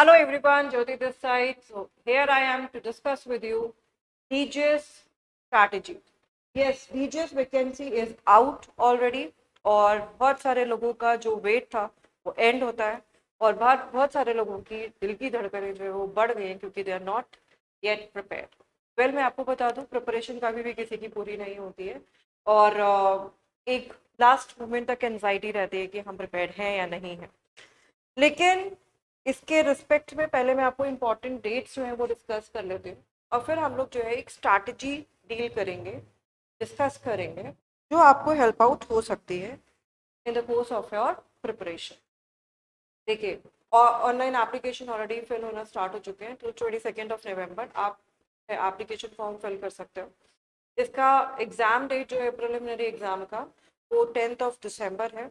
Hello everyone, Jyoti this side. So here I am to discuss with you DGS strategy. Yes, DGS vacancy is out already और बहुत सारे लोगों का जो wait था वो एंड होता है और बहुत बहुत सारे लोगों की दिल की धड़कनें जो है वो बढ़ गई हैं क्योंकि they are not yet prepared. Well मैं आपको बता दूं प्रिपरेशन कभी भी किसी की पूरी नहीं होती है और एक लास्ट मोमेंट तक एंजाइटी रहती है कि हम प्रिपेयर्ड हैं या नहीं है। लेकिन इसके रिस्पेक्ट में पहले मैं आपको इम्पोर्टेंट डेट्स जो है वो डिस्कस कर लेती हूँ और फिर हम लोग जो है एक स्ट्रैटेजी डील करेंगे, डिस्कस करेंगे जो आपको हेल्प आउट हो सकती है in the course of your preparation. देखिए, ऑनलाइन एप्लीकेशन ऑलरेडी फिल होना स्टार्ट हो चुके हैं तो 22 नवंबर आप एप्लीकेशन फॉर्म फिल कर सकते हो। इसका एग्ज़ाम डेट जो है प्रिलिमिनरी एग्ज़ाम का वो 10 दिसंबर है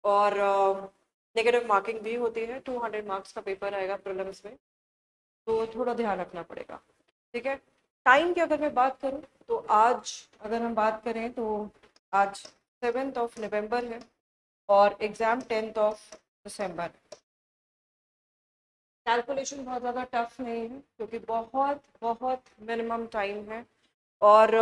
और नेगेटिव मार्किंग भी होती है। 200 मार्क्स का पेपर आएगा प्रीलिम्स में, तो थोड़ा ध्यान रखना पड़ेगा। ठीक है, टाइम की अगर मैं बात करूँ तो आज अगर हम बात करें तो आज 7 नवंबर है और एग्ज़ाम 10 दिसंबर। कैलकुलेशन बहुत ज़्यादा टफ नहीं है क्योंकि बहुत बहुत मिनिमम टाइम है और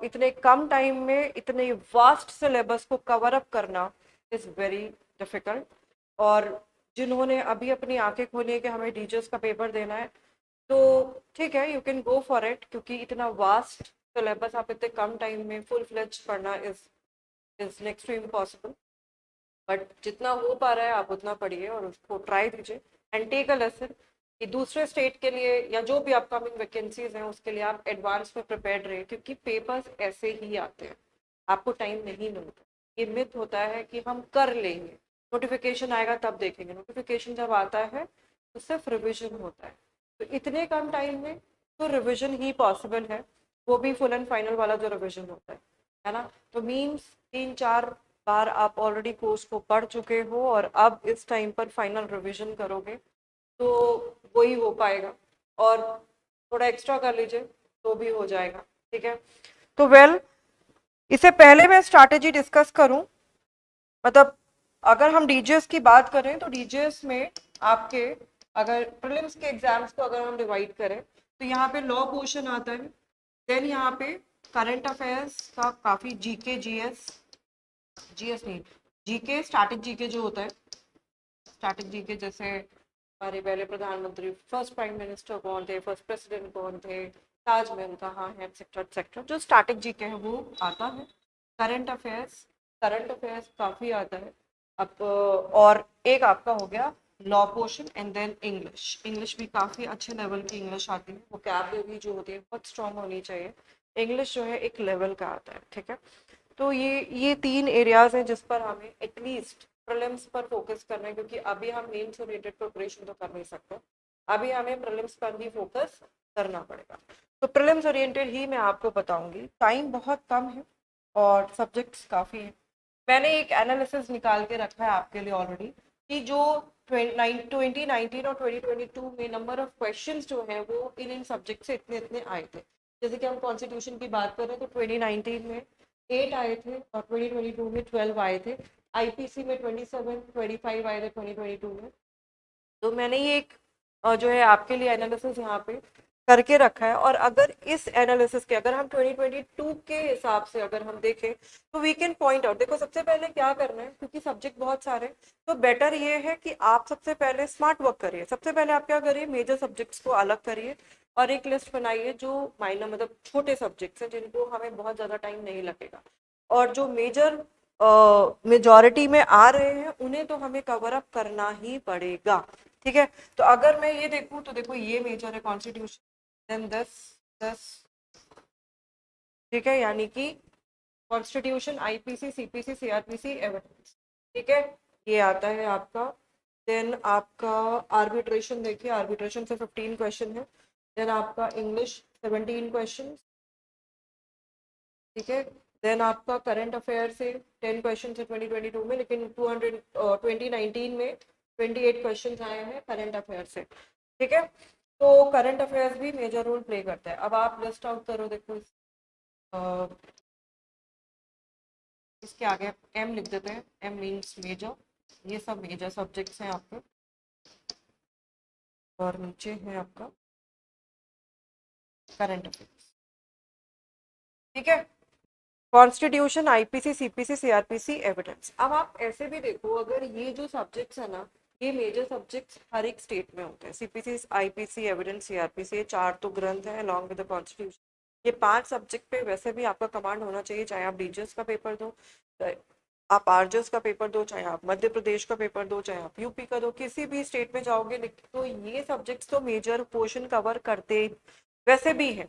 इतने कम टाइम में इतने वास्ट सिलेबस को कवर अप करना इज़ वेरी डिफ़िकल्ट। और जिन्होंने अभी अपनी आंखें खोली है कि हमें टीचर्स का पेपर देना है तो ठीक है, you can go for it क्योंकि इतना वास्ट सिलेबस आप इतने कम टाइम में फुल फ्लेज पढ़ना is next to impossible. But जितना हो पा रहा है आप उतना पढ़िए और उसको ट्राई कीजिए एंड टेक अ लेसन कि दूसरे स्टेट के लिए या जो भी अपकमिंग वैकेंसीज हैं उसके लिए आप एडवांस में प्रिपेयर्ड रहे क्योंकि पेपर्स ऐसे ही आते हैं, आपको टाइम नहीं मिलता। ये मिथ होता है कि हम कर लेंगे, नोटिफिकेशन आएगा तब देखेंगे। नोटिफिकेशन जब आता है तो सिर्फ रिविजन होता है, तो इतने कम टाइम में तो रिविजन ही पॉसिबल है, वो भी फुल एंड फाइनल वाला जो रिविजन होता है ना। तो मीन्स 3-4 बार आप ऑलरेडी कोर्स को पढ़ चुके हो और अब इस टाइम पर फाइनल रिवीजन करोगे तो वही हो पाएगा और थोड़ा एक्स्ट्रा कर लीजिए तो भी हो जाएगा। ठीक है, तो वेल इससे पहले मैं स्ट्रैटेजी डिस्कस करूं, मतलब अगर हम डीजीएस की बात करें तो डीजीएस में आपके अगर प्रीलिम्स के एग्जाम्स को अगर हम डिवाइड करें तो यहाँ पे लॉ पोर्शन आता है, देन यहाँ पे करंट अफेयर्स का काफ़ी जीके जीएस, जीएस नहीं, जीके स्टैटिक जीके जो होता है, स्टैटिक जीके जैसे हमारे पहले प्रधानमंत्री फर्स्ट प्राइम मिनिस्टर कौन थे, फर्स्ट प्रेसिडेंट कौन थे, ताजमहल कहाँ है, एक्सेट्रा एक्सेट्रा, जो स्टैटिक जीके है वो आता है। करंट अफेयर्स काफ़ी आता है। अब और एक आपका हो गया law portion and then English. English भी काफ़ी अच्छे लेवल की इंग्लिश आती है, वो कैबलरी जो होती है बहुत स्ट्रांग होनी चाहिए। इंग्लिश जो है एक लेवल का आता है। ठीक है, तो ये 3 एरियाज हैं जिस पर हमें एटलीस्ट प्रीलिम्स पर फोकस करना है क्योंकि अभी हम मेंस ओरिएंटेड प्रिपरेशन तो कर नहीं सकते, अभी हमें प्रीलिम्स पर ही फोकस करना पड़ेगा। तो प्रीलिम्स ओरिएंटेड ही मैं आपको बताऊंगी, टाइम बहुत कम है और सब्जेक्ट्स काफ़ी हैं। मैंने एक एनालिसिस निकाल के रखा है आपके लिए ऑलरेडी कि जो 2019 और 2022 में नंबर ऑफ क्वेश्चंस जो है वो इन इन सब्जेक्ट से इतने इतने आए थे। जैसे कि हम कॉन्स्टिट्यूशन की बात करें तो 2019 में 8 आए थे और 2022 में 12 आए थे। आईपीसी में 27-25 आए थे 2022 में। तो मैंने ये एक जो है आपके लिए एनालिसिस यहाँ पे करके रखा है और अगर इस एनालिसिस के अगर हम 2022 के हिसाब से अगर हम देखें तो वी कैन पॉइंट आउट। देखो सबसे पहले क्या करना है क्योंकि सब्जेक्ट बहुत सारे, तो बेटर ये है कि आप सबसे पहले स्मार्ट वर्क करिए। सबसे पहले आप क्या करिए, मेजर सब्जेक्ट्स को अलग करिए और एक लिस्ट बनाइए जो माइनर मतलब छोटे सब्जेक्ट्स हैं जिनको हमें बहुत ज़्यादा टाइम नहीं लगेगा और जो मेजर मेजॉरिटी में आ रहे हैं उन्हें तो हमें कवर अप करना ही पड़ेगा। ठीक है, तो अगर मैं ये देखूं तो देखो ये मेजर है कॉन्स्टिट्यूशन, देन 10 10। ठीक है, यानी कि constitution, IPC, CPC, CrPC, evidence. ठीक है, ये आता है आपका। देन आपका आर्बिट्रेशन, देखिए आर्बिट्रेशन से 15 क्वेश्चन है। देन आपका इंग्लिश 17 क्वेश्चन। ठीक है, देन आपका करंट अफेयर से 10 क्वेश्चन है 2022 में, लेकिन 2019 में 28 क्वेश्चन आए हैं करंट अफेयर से। ठीक है, तो करंट अफेयर्स भी मेजर रोल प्ले करता है। अब आप लिस्ट आउट करो, देखो अ, इसके आगे एम लिख देते हैं, एम मीन्स मेजर। ये सब मेजर सब्जेक्ट्स हैं आपके। और नीचे है आपका करंट अफेयर्स। ठीक है, constitution, IPC, CPC, CrPC, evidence. अब आप ऐसे भी देखो, अगर ये जो सब्जेक्ट्स है ना, ये मेजर सब्जेक्ट्स हर एक स्टेट में होते हैं। सीपीसी, आईपीसी, एविडेंस, सीआरपीसी, ये 4 तो ग्रंथ हैं अलॉन्ग विद द कॉन्स्टिट्यूशन। ये 5 सब्जेक्ट पे वैसे भी आपका कमांड होना चाहिए, चाहे आप डीजीएस का पेपर दो, चाहे आप आरजीएस का पेपर दो, चाहे आप मध्य प्रदेश का पेपर दो, चाहे आप यूपी का दो, किसी भी स्टेट में जाओगे तो ये सब्जेक्ट्स तो मेजर पोर्शन कवर करते वैसे भी है।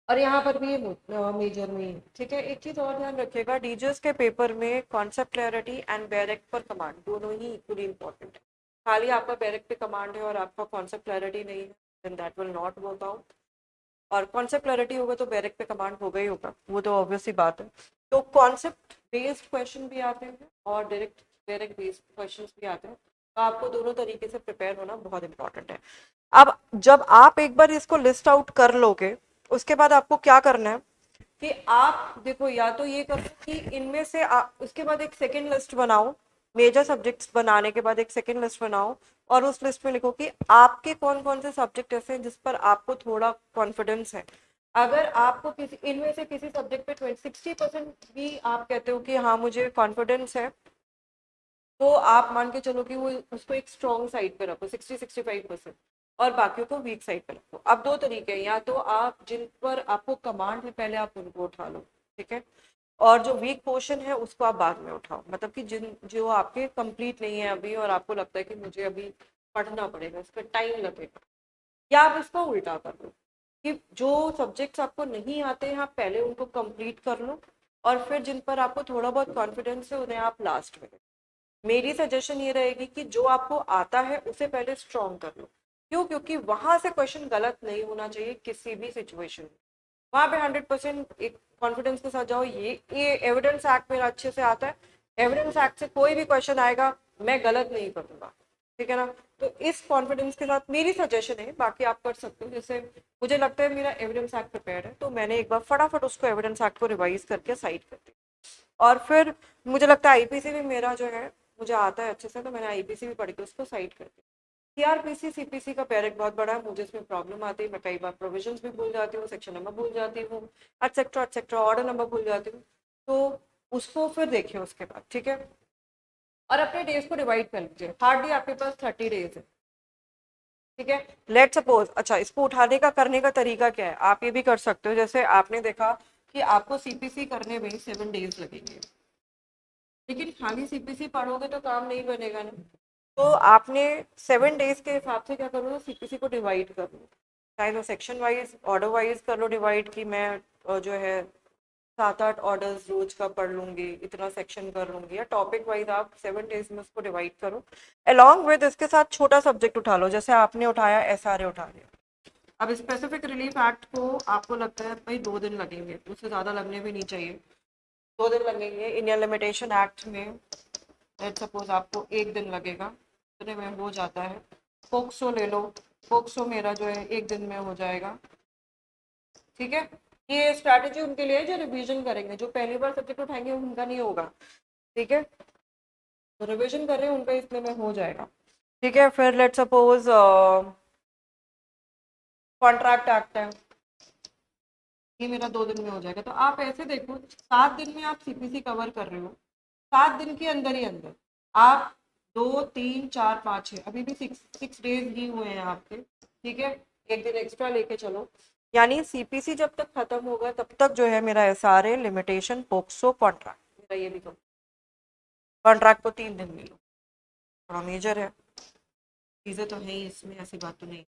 और यहाँ पर भी ये मेजर में ही है। ठीक है, एक चीज और ध्यान रखिएगा, डीजीएस के पेपर में कॉन्सेप्ट क्लैरिटी एंड बैरेक्ट पर कमांड दोनों ही इक्वली इंपॉर्टेंट है। खाली आपका बैरेक्ट पे कमांड है और आपका कॉन्सेप्ट क्लैरिटी नहीं है, then that will not work out. और कॉन्सेप्ट क्लैरिटी होगा तो बैरेक्ट पे कमांड होगा ही होगा, वो तो ऑब्वियस ही बात है। तो कॉन्सेप्ट बेस्ड क्वेश्चन भी आते हैं और डायरेक्ट डायरेक्ट बेस्ड क्वेश्चन भी आते हैं, तो आपको दोनों तरीके से प्रिपेयर होना बहुत इंपॉर्टेंट है। अब जब आप एक बार इसको लिस्ट आउट कर लोगे, उसके बाद आपको क्या करना है कि आप देखो, या तो ये करो कि इनमें से उसके बाद एक सेकंड लिस्ट बनाओ, मेजर सब्जेक्ट्स बनाने के बाद एक सेकंड लिस्ट बनाओ, और उस लिस्ट में लिखो कि आपके कौन कौन से सब्जेक्ट ऐसे हैं जिस पर आपको थोड़ा कॉन्फिडेंस है। अगर आपको किसी इनमें से किसी सब्जेक्ट पे 60% भी आप कहते हो कि हाँ मुझे कॉन्फिडेंस है, तो आप मान के चलो कि वो उसको एक स्ट्रॉन्ग साइड पे रखो 60-65%, और बाकियों को वीक साइड पे रखो। अब दो तरीके हैं, या तो आप जिन पर आपको कमांड है पहले आप उनको उठा लो, ठीक है, और जो वीक पोर्शन है उसको आप बाद में उठाओ, मतलब कि जिन जो आपके कंप्लीट नहीं है अभी और आपको लगता है कि मुझे अभी पढ़ना पड़ेगा, इसका टाइम लगेगा। या आप इसको उल्टा कर लो कि जो सब्जेक्ट्स आपको नहीं आते हैं आप पहले उनको कंप्लीट कर लो, और फिर जिन पर आपको थोड़ा बहुत कॉन्फिडेंस है उन्हें आप लास्ट में। मेरी सजेशन ये रहेगी कि जो आपको आता है उसे पहले स्ट्रॉन्ग कर लो। क्यों? क्योंकि वहां से क्वेश्चन गलत नहीं होना चाहिए किसी भी सिचुएशन में। वहां पे 100% एक कॉन्फिडेंस के साथ जाओ, ये एविडेंस एक्ट मेरा अच्छे से आता है, एविडेंस एक्ट से कोई भी क्वेश्चन आएगा मैं गलत नहीं करूंगा, ठीक है ना। तो इस कॉन्फिडेंस के साथ मेरी सजेशन है, बाकी आप कर सकते हो। जैसे मुझे लगता है मेरा एविडेंस एक्ट प्रिपेयर है, तो मैंने एक बार फटाफट उसको एविडेंस एक्ट को रिवाइज करके साइड कर दी, और फिर मुझे लगता है आईपीसी भी मेरा जो है मुझे आता है अच्छे से, तो मैंने आईपीसी भी पढ़ के उसको साइड कर दिया। सीआरपीसी सीपीसी का पैरेट बहुत बड़ा है, मुझे इसमें प्रॉब्लम आती है, मैं कई बार प्रोविजंस भी भूल जाती हूँ, सेक्शन नंबर भूल जाती हूँ, एटसेट्रा एटसेट्रा, ऑर्डर नंबर भूल जाती हूँ। तो उसको फिर देखिए उसके बाद, ठीक है। और अपने डेज को डिवाइड कर लीजिए, हार्डली आपके पास 30 डेज है, ठीक है। लेट सपोज, अच्छा इसको उठाने का करने का तरीका क्या है, आप ये भी कर सकते हो, जैसे आपने देखा कि आपको सीपीसी करने में 7 डेज लगेंगे, लेकिन खाली सीपीसी पढ़ोगे तो काम नहीं बनेगा ना। तो आपने 7 डेज के हिसाब से क्या करो, सीपीसी को डिवाइड कर लो, चाहे तो सेक्शन वाइज ऑर्डर वाइज कर लो डिवाइड, कि मैं जो है 7-8 ऑर्डर्स रोज का पढ़ लूंगी, इतना सेक्शन कर लूंगी, या टॉपिक वाइज आप 7 डेज में उसको डिवाइड करो। अलॉन्ग विद इसके साथ छोटा सब्जेक्ट उठा लो, जैसे आपने उठाया एसआरए उठा लिया। अब स्पेसिफिक रिलीफ एक्ट को आपको लगता है भाई 2 दिन लगेंगे, उससे ज़्यादा लगने भी नहीं चाहिए, 2 दिन लगेंगे। इंडियन लिमिटेशन एक्ट में लेट सपोज आपको 1 दिन लगेगा, इतने में हो जाता है। फोक्सो ले लो, फोक्सो मेरा जो है 1 दिन में हो जाएगा, ठीक है। ये स्ट्रैटेजी उनके लिए जो रिवीजन करेंगे, जो पहली बार सब्जेक्ट उठाएंगे उनका नहीं होगा, ठीक है। तो रिवीजन कर रहे हैं उनका इतने में हो जाएगा, ठीक है। फिर लेट सपोज कॉन्ट्रैक्ट एक्ट है, ये मेरा 2 दिन में हो जाएगा। तो आप ऐसे देखो, 7 दिन में आप सीपीसी कवर कर रहे हो, 7 दिन के अंदर ही अंदर आप 2, 3, 4, 5, 6, अभी भी 6 डेज ही हुए हैं आपके, ठीक है। 1 दिन एक्स्ट्रा लेके चलो, यानी सीपीसी जब तक खत्म होगा तब तक जो है मेरा एसआरए, लिमिटेशन, पोक्सो, कॉन्ट्रैक्ट, मेरा ये भी कम। कॉन्ट्रैक्ट को 3 दिन में लो, थोड़ा मेजर है, चीजें तो है ही इसमें, ऐसी बात तो नहीं,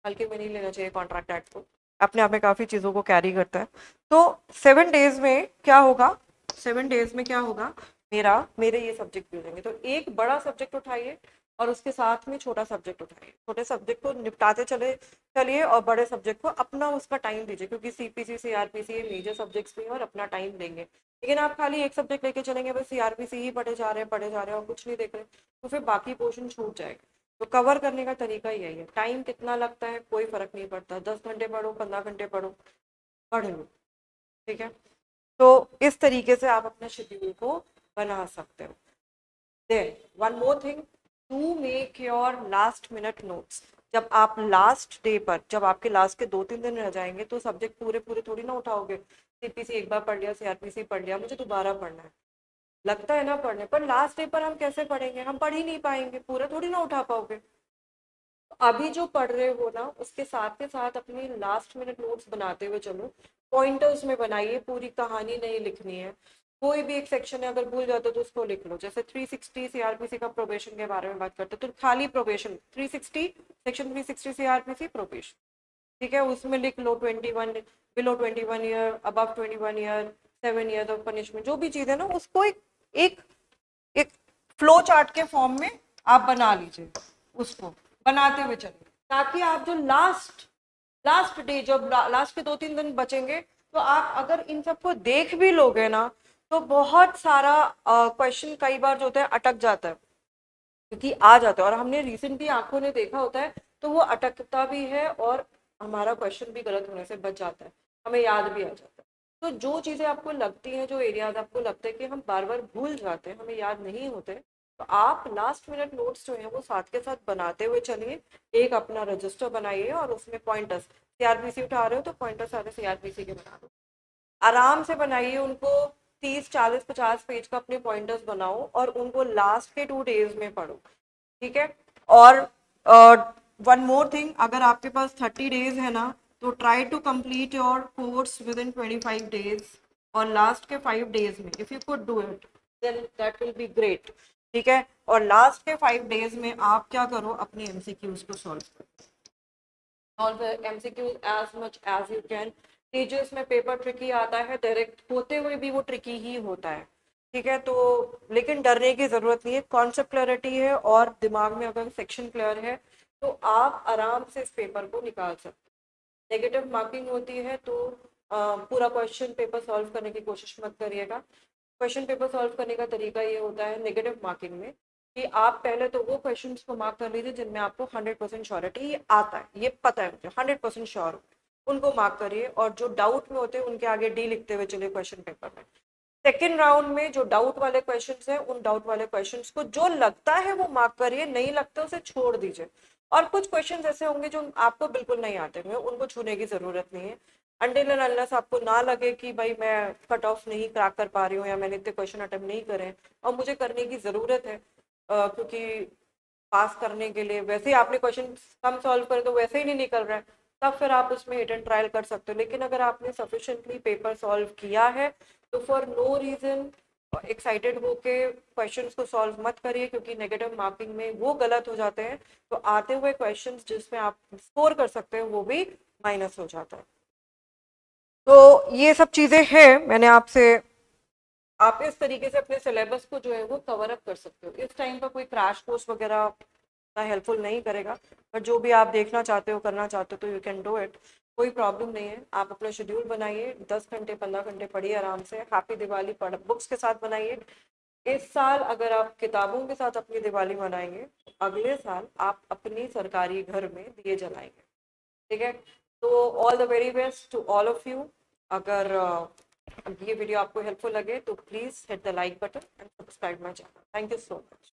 हल्के में नहीं लेना चाहिए कॉन्ट्रैक्ट एक्ट को, अपने आप में काफी चीजों को कैरी करता है। तो 7 डेज में क्या होगा, 7 डेज में क्या होगा, मेरे ये सब्जेक्ट भी हो जाएंगे। तो एक बड़ा सब्जेक्ट उठाइए और उसके साथ में छोटा सब्जेक्ट उठाइए, छोटे सब्जेक्ट को निपटाते चले चलिए और बड़े सब्जेक्ट को अपना उसका टाइम दीजिए, क्योंकि सीपीसी सीआरपीसी ये मेजर सब्जेक्ट्स भी हैं और अपना टाइम देंगे। लेकिन आप खाली एक सब्जेक्ट लेके चलेंगे, बस सीआरपीसी ही पढ़े जा रहे हैं और कुछ नहीं देख रहे, तो फिर बाकी पोर्शन छूट जाएगा। तो कवर करने का तरीका यही है, टाइम कितना लगता है कोई फर्क नहीं पड़ता, 10 घंटे पढ़ो, 15 घंटे पढ़ो, पढ़ लो, ठीक है। तो इस तरीके से आप अपने शेड्यूल को बना सकते हो। Then one more thing, to make your last minute notes. जब आप लास्ट डे पर, जब आपके लास्ट के 2-3 दिन रह जाएंगे, तो सब्जेक्ट पूरे पूरे थोड़ी ना उठाओगे। सीपीसी एक बार पढ़ लिया, सीआरपीसी पढ़ लिया, मुझे दोबारा पढ़ना है, लगता है ना पढ़ने पर। लास्ट डे पर हम कैसे पढ़ेंगे, हम पढ़ ही नहीं पाएंगे, पूरा थोड़ी ना उठा पाओगे। अभी जो पढ़ रहे हो ना, उसके साथ के साथ अपनी लास्ट मिनट नोट्स बनाते हुए चलो। पॉइंटर्स में बनाइए, पूरी कहानी नहीं लिखनी है। कोई भी एक सेक्शन है, अगर भूल जाते हो तो उसको लिख लो। जैसे 360 सीआरपीसी का प्रोबेशन के बारे में बात करते हो, तो खाली प्रोबेशन 360, सेक्शन 360 सीआरपीसी प्रोबेशन, ठीक है, उसमें लिख लो 21, below 21 year, above 21 year, 7 year of punishment, जो भी चीज है ना, उसको एक एक फ्लो चार्ट के फॉर्म में आप बना लीजिए, उसको बनाते हुए चलिए, ताकि आप जो लास्ट लास्ट डे, जब लास्ट के 2-3 दिन बचेंगे, तो आप अगर इन सबको देख भी लोगे ना, तो बहुत सारा क्वेश्चन कई बार जो होता है अटक जाता है, क्योंकि आ जाता है, और हमने रिसेंटली आंखों ने देखा होता है, तो वो अटकता भी है, और हमारा क्वेश्चन भी गलत होने से बच जाता है, हमें याद भी आ जाता है। तो जो चीज़ें आपको लगती हैं, जो एरियाज आपको लगता है कि हम बार बार भूल जाते हैं, हमें याद नहीं होते, तो आप लास्ट मिनट नोट्स जो हैं वो साथ के साथ बनाते हुए चलिए। एक अपना रजिस्टर बनाइए, और उसमें पॉइंटर्स, सीआरपीसी उठा रहे हो तो पॉइंटर्स सारे सीआरपीसी के बना दो, आराम से बनाइए उनको। 30, 40, 50 पेज का अपने पॉइंटर्स बनाओ, और उनको लास्ट के 2 डेज में पढ़ो, ठीक है। और वन मोर थिंग, अगर आपके पास 30 डेज है ना, तो try to complete your course within 25 days, और लास्ट के 5 डेज में if you could do it, then that will be great, ठीक है। और लास्ट के 5 डेज में आप क्या करो, अपने एमसीक्यूज को सॉल्व करो, solve MCQs as much as you can. Teachers में पेपर ट्रिकी आता है, डायरेक्ट होते हुए भी वो ट्रिकी ही होता है, ठीक है। तो लेकिन डरने की जरूरत नहीं है, कॉन्सेप्ट क्लैरिटी है, और दिमाग में अगर सेक्शन क्लियर है, तो आप आराम से इस पेपर को निकाल सकते हो। नेगेटिव मार्किंग होती है, तो पूरा क्वेश्चन पेपर सॉल्व करने की कोशिश मत करिएगा। क्वेश्चन पेपर सॉल्व करने का तरीका ये होता है नेगेटिव मार्किंग में, कि आप पहले तो वो क्वेश्चंस को मार्क कर लीजिए जिनमें आपको 100% श्योरिटी ये आता है, ये पता है मुझे, 100% श्योर हो, उनको मार्क करिए, और जो डाउट में होते हैं उनके आगे डी लिखते हुए चलिए क्वेश्चन पेपर में। सेकेंड राउंड में जो डाउट वाले क्वेश्चंस हैं, उन डाउट वाले क्वेश्चंस को जो लगता है वो मार्क करिए, नहीं लगता उसे छोड़ दीजिए। और कुछ क्वेश्चंस ऐसे होंगे जो आपको बिल्कुल नहीं आते हुए, उनको छूने की जरूरत नहीं है। अनटिल एंड अनलेस आपको ना लगे कि भाई मैं कट ऑफ नहीं क्रैक कर पा रही हूँ, या मैंने इतने क्वेश्चन अटेम्प्ट नहीं करे और मुझे करने की जरूरत है, क्योंकि पास करने के लिए वैसे ही आपने क्वेश्चन कम सॉल्व करे तो वैसे ही नहीं निकल रहा है, तब फिर आप उसमें हिट एंड ट्रायल कर सकते हो। लेकिन अगर आपने सफिशिएंटली पेपर सॉल्व किया है, तो फॉर नो रीजन एक्साइटेड होके क्वेश्चंस को सॉल्व मत करिए, क्योंकि नेगेटिव मार्किंग में वो गलत हो जाते हैं, तो आते हुए क्वेश्चंस जिसमें आप स्कोर कर सकते हो वो भी माइनस हो जाता है। तो ये सब चीजें हैं, मैंने आपसे, आप इस तरीके से अपने सिलेबस को जो है वो कवर अप कर सकते हो। इस टाइम पर कोई क्रैश कोर्स वगैरह इतना हेल्पफुल नहीं करेगा, पर जो भी आप देखना चाहते हो, करना चाहते हो, तो यू कैन डू इट, कोई प्रॉब्लम नहीं है। आप अपना शेड्यूल बनाइए, 10 घंटे 15 घंटे पढ़िए आराम से, हैप्पी दिवाली पढ़ बुक्स के साथ बनाइए। इस साल अगर आप किताबों के साथ अपनी दिवाली मनाएंगे, तो अगले साल आप अपनी सरकारी घर में दिए जलाएंगे, ठीक है। तो all the very best to all of you. अगर ये वीडियो आपको हेल्पफुल लगे तो please hit the like button and subscribe my channel. Thank you so much.